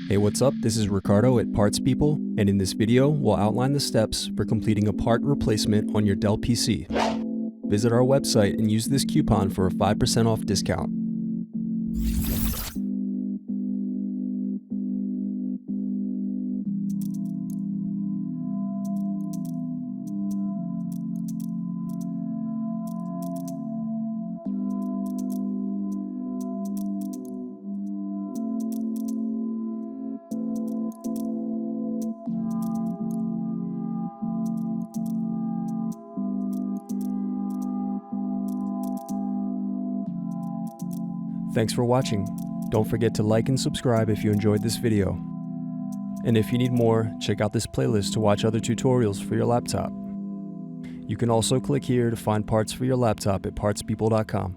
Hey, what's up? This is Ricardo at Parts People, and in this video, we'll outline the steps for completing a part replacement on your Dell PC. Visit our website and use this coupon for a 5% off discount. Thanks for watching. Don't forget to like and subscribe if you enjoyed this video. And if you need more, check out this playlist to watch other tutorials for your laptop. You can also click here to find parts for your laptop at partspeople.com.